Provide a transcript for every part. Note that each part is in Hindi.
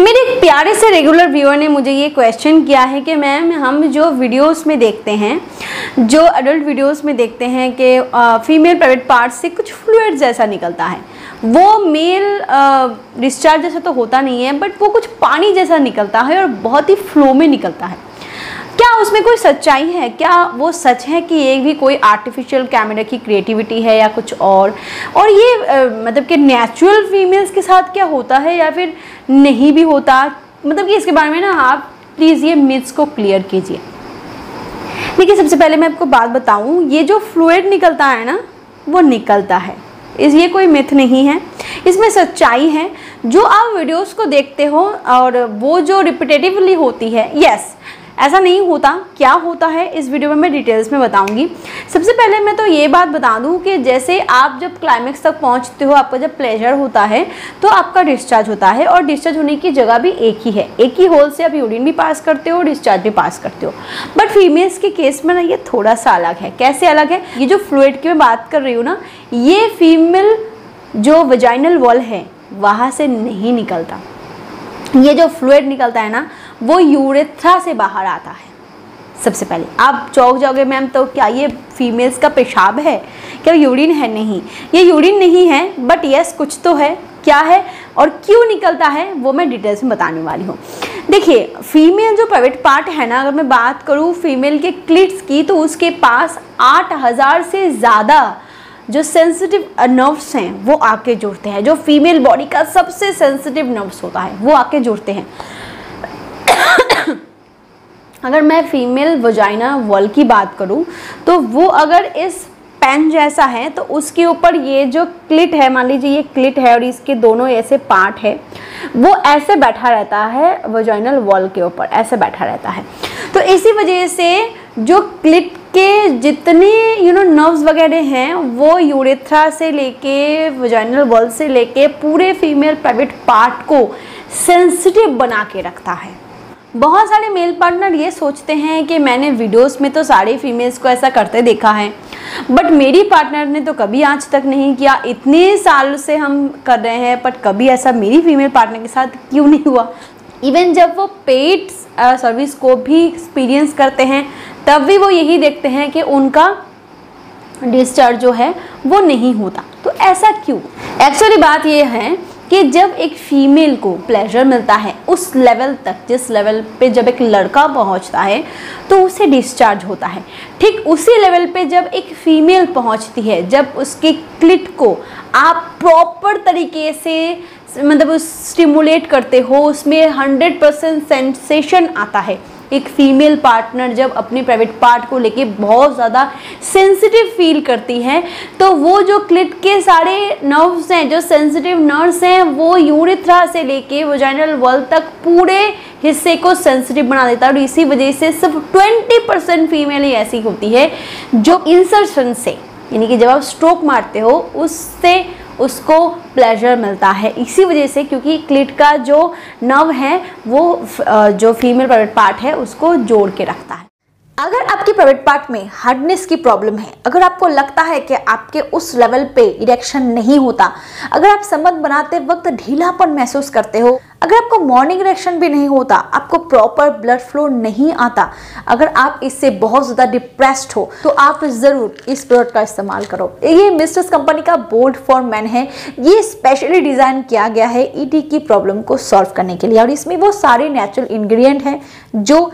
मेरे एक प्यारे से रेगुलर व्यूअर ने मुझे ये क्वेश्चन किया है कि मैम हम जो वीडियोस में देखते हैं, जो एडल्ट वीडियोस में देखते हैं कि फीमेल प्राइवेट पार्ट से कुछ फ्लूइड जैसा निकलता है, वो मेल डिस्चार्ज जैसा तो होता नहीं है, बट वो कुछ पानी जैसा निकलता है और बहुत ही फ्लो में निकलता है। क्या उसमें कोई सच्चाई है? क्या वो सच है कि ये भी कोई आर्टिफिशियल कैमरा की क्रिएटिविटी है या कुछ और ये मतलब कि नेचुरल फीमेल्स के साथ क्या होता है या फिर नहीं भी होता? मतलब कि इसके बारे में ना आप प्लीज़ ये मिथ्स को क्लियर कीजिए। देखिए, सबसे पहले मैं आपको बात बताऊं, ये जो फ्लूइड निकलता है ना, वो निकलता है, ये कोई मिथ नहीं है, इसमें सच्चाई है। जो आप वीडियोस को देखते हो और वो जो रिपीटेटिवली होती है, यस, ऐसा नहीं होता। क्या होता है इस वीडियो में मैं डिटेल्स में बताऊंगी। सबसे पहले मैं तो ये बात बता दूं कि जैसे आप जब क्लाइमेक्स तक पहुंचते हो, आपका जब प्लेजर होता है तो आपका डिस्चार्ज होता है, और डिस्चार्ज होने की जगह भी एक ही है, एक ही होल से आप यूरिन भी पास करते हो, डिस्चार्ज भी पास करते हो। बट फीमेल्स के केस में ना ये थोड़ा सा अलग है। कैसे अलग है? ये जो फ्लूइड की मैं बात कर रही हूँ ना, ये फीमेल जो वजाइनल वॉल है वहाँ से नहीं निकलता। ये जो फ्लूइड निकलता है ना, वो यूरेथ्रा से बाहर आता है। सबसे पहले आप चौंक जाओगे, मैम तो क्या ये फीमेल्स का पेशाब है, क्या यूरिन है? नहीं, ये यूरिन नहीं है, बट यस कुछ तो है। क्या है और क्यों निकलता है वो मैं डिटेल्स में बताने वाली हूँ। देखिए, फीमेल जो प्राइवेट पार्ट है ना, अगर मैं बात करूँ फीमेल के क्लिट्स की, तो उसके पास 8000 से ज़्यादा जो सेंसिटिव नर्व्स हैं वो आके जुड़ते हैं। जो फीमेल बॉडी का सबसे सेंसिटिव नर्व्स होता है वो आके जुड़ते हैं। अगर मैं फीमेल वजाइना वॉल की बात करूं तो वो अगर इस पेन जैसा है तो उसके ऊपर ये जो क्लिट है, मान लीजिए ये क्लिट है और इसके दोनों ऐसे पार्ट है, वो ऐसे बैठा रहता है वजाइनल वॉल के ऊपर, ऐसे बैठा रहता है। तो इसी वजह से जो क्लिट के जितने नर्व्स वगैरह हैं वो यूरेथ्रा से लेके वजाइनल वॉल से लेके पूरे फीमेल प्राइवेट पार्ट को सेंसिटिव बना के रखता है। बहुत सारे मेल पार्टनर ये सोचते हैं कि मैंने वीडियोस में तो सारे फीमेल्स को ऐसा करते देखा है, बट मेरी पार्टनर ने तो कभी आज तक नहीं किया। इतने साल से हम कर रहे हैं, बट कभी ऐसा मेरी फीमेल पार्टनर के साथ क्यों नहीं हुआ। इवन जब वो पेड सर्विस को भी एक्सपीरियंस करते हैं, तब भी वो यही देखते हैं कि उनका डिस्चार्ज जो है वो नहीं होता। तो ऐसा क्यों? एक्चुअली बात ये है कि जब एक फीमेल को प्लेजर मिलता है उस लेवल तक, जिस लेवल पे जब एक लड़का पहुंचता है तो उसे डिस्चार्ज होता है, ठीक उसी लेवल पे जब एक फीमेल पहुंचती है, जब उसके क्लिट को आप प्रॉपर तरीके से मतलब स्टिमुलेट करते हो, उसमें 100% सेंसेशन आता है। एक फीमेल पार्टनर जब अपने प्राइवेट पार्ट को लेके बहुत ज़्यादा सेंसिटिव फील करती है, तो वो जो क्लिट के सारे नर्व्स हैं, जो सेंसिटिव नर्व्स हैं, वो यूरेथ्रा से लेके वजाइनल वॉल तक पूरे हिस्से को सेंसिटिव बना देता है। और इसी वजह से सिर्फ 20% फीमेल ही ऐसी होती है जो इंसर्शन से, यानी कि जब आप स्ट्रोक मारते हो उससे उसको प्लेजर मिलता है। इसी वजह से, क्योंकि क्लिट का जो नर्व है वो जो फीमेल प्राइवेट पार्ट है उसको जोड़ के रखता है। अगर आपकी प्राइवेट पार्ट में हार्डनेस की प्रॉब्लम है, अगर आपको लगता है कि आपके उस लेवल पे इरेक्शन नहीं होता, अगर आप संबंध बनाते वक्त ढीलापन महसूस करते हो, अगर आपको मॉर्निंग इरेक्शन भी नहीं होता, आपको प्रॉपर ब्लड फ्लो नहीं आता, अगर आप इससे बहुत ज़्यादा डिप्रेस्ड हो, तो आप ज़रूर इस प्रोडक्ट का इस्तेमाल करो। ये मिस्ट्रेस कंपनी का बोल्ड फॉर मैन है। ये स्पेशली डिज़ाइन किया गया है ईडी की प्रॉब्लम को सॉल्व करने के लिए, और इसमें वो सारे नेचुरल इंग्रेडिएंट हैं जो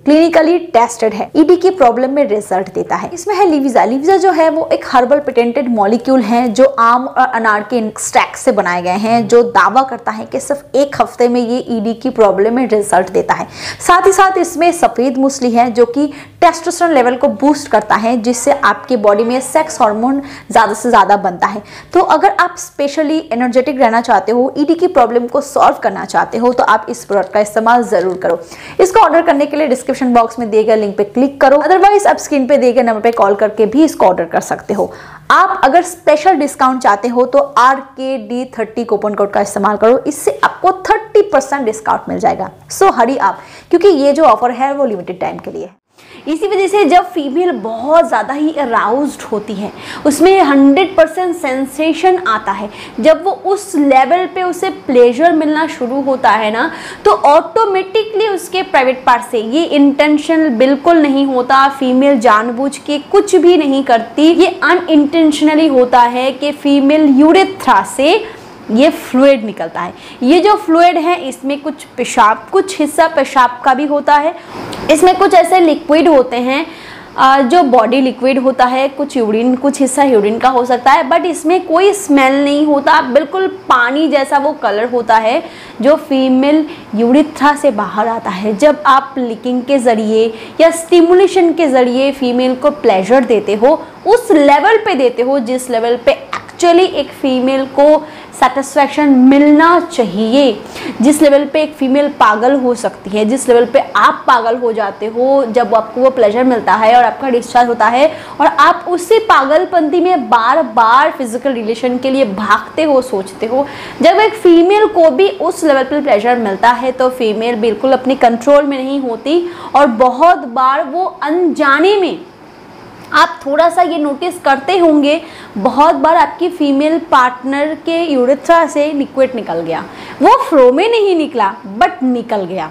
क्लिनिकली टेस्टेड है, ईडी की प्रॉब्लम में रिजल्ट देता है। इसमें है लिविजा। लिविजा जो है वो एक हर्बल पेटेंटेड मॉलिक्यूल है जो आम और अनार के एक्सट्रैक्ट से बनाए गए हैं, जो दावा करता है कि सिर्फ 1 हफ्ते में ये ईडी की प्रॉब्लम में रिजल्ट देता है। साथ ही साथ इसमें सफ़ेद मूसली है जो कि टेस्टोस्टेरोन लेवल को बूस्ट करता है, जिससे आपके बॉडी में सेक्स हार्मोन ज़्यादा से ज़्यादा बनता है। तो अगर आप स्पेशली एनर्जेटिक रहना चाहते हो, ईडी की प्रॉब्लम को सॉल्व करना चाहते हो, तो आप इस प्रोडक्ट का इस्तेमाल ज़रूर करो। इसको ऑर्डर करने के लिए डिस्क्रिप्शन बॉक्स में दिए गए लिंक पे क्लिक करो, अदरवाइज आप स्क्रीन पे दिए गए नंबर पे कॉल करके भी इसको ऑर्डर कर सकते हो। आप अगर स्पेशल डिस्काउंट चाहते हो तो RKD30 कूपन कोड का इस्तेमाल करो, इससे आपको 30% डिस्काउंट मिल जाएगा। सो हरी आप, क्योंकि ये जो ऑफर है वो लिमिटेड टाइम के लिए है। इसी वजह से जब फीमेल बहुत ज़्यादा ही अराउज्ड होती है, उसमें 100% सेंसेशन आता है, जब वो उस लेवल पे उसे प्लेजर मिलना शुरू होता है ना, तो ऑटोमेटिकली उसके प्राइवेट पार्ट से, ये इंटेंशनल बिल्कुल नहीं होता, फीमेल जानबूझ के कुछ भी नहीं करती, ये अनइंटेंशनली होता है कि फीमेल यूरेथ्रा से ये फ्लूइड निकलता है। ये जो फ्लूइड है इसमें कुछ पेशाब, कुछ हिस्सा पेशाब का भी होता है, इसमें कुछ ऐसे लिक्विड होते हैं जो बॉडी लिक्विड होता है, कुछ यूरिन, कुछ हिस्सा यूरिन का हो सकता है, बट इसमें कोई स्मेल नहीं होता, बिल्कुल पानी जैसा वो कलर होता है जो फीमेल यूरेथ्रा से बाहर आता है। जब आप लिकिंग के ज़रिए या स्टिमुलेशन के ज़रिए फीमेल को प्लेजर देते हो, उस लेवल पे देते हो जिस लेवल पे एक्चुअली एक फीमेल को सेटिस्फैक्शन मिलना चाहिए, जिस लेवल पे एक फीमेल पागल हो सकती है, जिस लेवल पे आप पागल हो जाते हो जब आपको वो प्लेजर मिलता है और आपका डिस्चार्ज होता है और आप उसी पागलपंती में बार बार फिजिकल रिलेशन के लिए भागते हो, सोचते हो। जब एक फीमेल को भी उस लेवल पर प्लेजर मिलता है तो फीमेल बिल्कुल अपने कंट्रोल में नहीं होती और बहुत बार वो अनजाने में, आप थोड़ा सा ये नोटिस करते होंगे, बहुत बार आपकी फीमेल पार्टनर के यूरेथ्रा से लिक्विड निकल गया, वो फ्लो में नहीं निकला बट निकल गया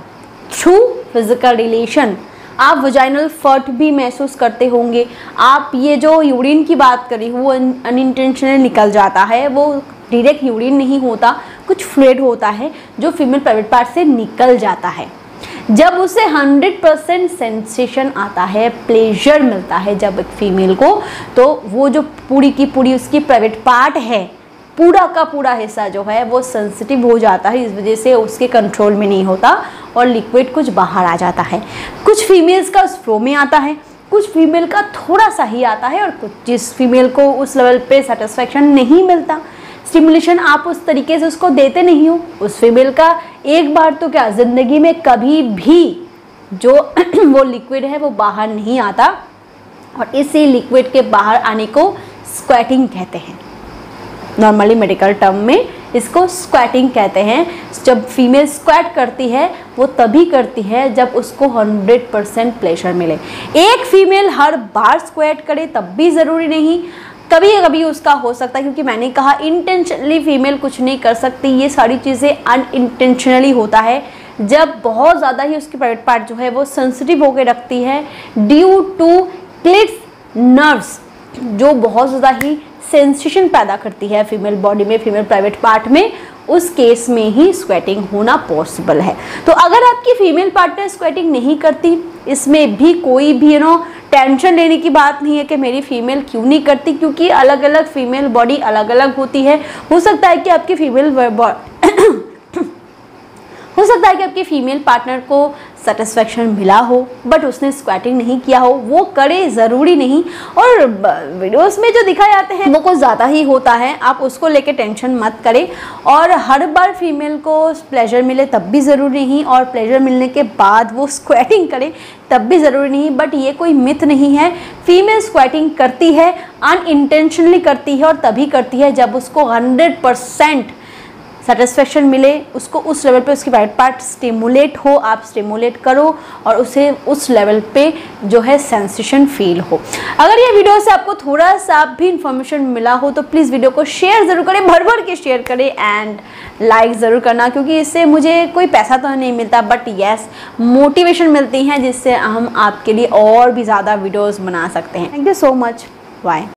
थ्रू फिजिकल रिलेशन। आप वजाइनल फर्ट भी महसूस करते होंगे। आप ये जो यूरिन की बात करी वो अनइंटेंशनली निकल जाता है, वो डायरेक्ट यूरिन नहीं होता, कुछ फ्लूइड होता है जो फीमेल प्राइवेट पार्ट से निकल जाता है। जब उसे 100% सेंसेशन आता है, प्लेजर मिलता है जब एक फीमेल को, तो वो जो पूरी की पूरी उसकी प्राइवेट पार्ट है, पूरा का पूरा हिस्सा जो है वो सेंसिटिव हो जाता है, इस वजह से उसके कंट्रोल में नहीं होता और लिक्विड कुछ बाहर आ जाता है। कुछ फीमेल्स का फ्लो में आता है, कुछ फीमेल का थोड़ा सा ही आता है और कुछ जिस फीमेल को उस लेवल पे सेटिस्फैक्शन नहीं मिलता, स्टिमुलेशन आप उस तरीके से उसको देते नहीं हो, उस फीमेल का एक बार तो क्या ज़िंदगी में कभी भी जो वो लिक्विड है वो बाहर नहीं आता और इसी लिक्विड के बाहर आने को स्क्वैटिंग कहते हैं। नॉर्मली मेडिकल टर्म में इसको स्क्वैटिंग कहते हैं। जब फीमेल स्क्वैट करती है वो तभी करती है जब उसको 100% प्लेजर मिले। एक फीमेल हर बार स्क्वैट करे तब भी ज़रूरी नहीं, कभी कभी उसका हो सकता है, क्योंकि मैंने कहा इंटेंशनली फीमेल कुछ नहीं कर सकती, ये सारी चीज़ें अनइंटेंशनली होता है। जब बहुत ज़्यादा ही उसकी प्राइवेट पार्ट जो है वो सेंसिटिव होकर रखती है ड्यू टू क्लिट्स नर्व्स, जो बहुत ज़्यादा ही सेंसेशन पैदा करती है फीमेल बॉडी में, फीमेल प्राइवेट पार्ट में, उस केस में ही स्क्वैटिंग होना पॉसिबल है। तो अगर आपकी फीमेल पार्टनर स्क्वैटिंग नहीं करती, इसमें भी कोई भी टेंशन लेने की बात नहीं है कि मेरी फीमेल क्यों नहीं करती, क्योंकि अलग अलग फीमेल बॉडी अलग अलग होती है। हो सकता है कि आपकी फीमेल पार्टनर को सेटिस्फैक्शन मिला हो बट उसने स्क्वैटिंग नहीं किया हो, वो करे, ज़रूरी नहीं। और वीडियोस में जो दिखाए जाते हैं वो कुछ ज़्यादा ही होता है, आप उसको लेके टेंशन मत करें। और हर बार फीमेल को प्लेजर मिले तब भी ज़रूरी नहीं, और प्लेजर मिलने के बाद वो स्क्वैटिंग करे तब भी ज़रूरी नहीं। बट ये कोई मिथ नहीं है, फीमेल स्क्वैटिंग करती है, अनइंटेंशनली करती है और तभी करती है जब उसको 100% सेटिस्फैक्शन मिले, उसको उस लेवल पे उसकी प्राइवेट पार्ट स्टिमुलेट हो, आप स्टिमुलेट करो और उसे उस लेवल पे जो है सेंसेशन फील हो। अगर ये वीडियो से आपको थोड़ा सा भी इंफॉर्मेशन मिला हो तो प्लीज़ वीडियो को शेयर ज़रूर करें, भर भर के शेयर करें एंड लाइक ज़रूर करना, क्योंकि इससे मुझे कोई पैसा तो नहीं मिलता बट येस मोटिवेशन मिलती है जिससे हम आपके लिए और भी ज़्यादा वीडियोज़ बना सकते हैं। Thank you so much, bye.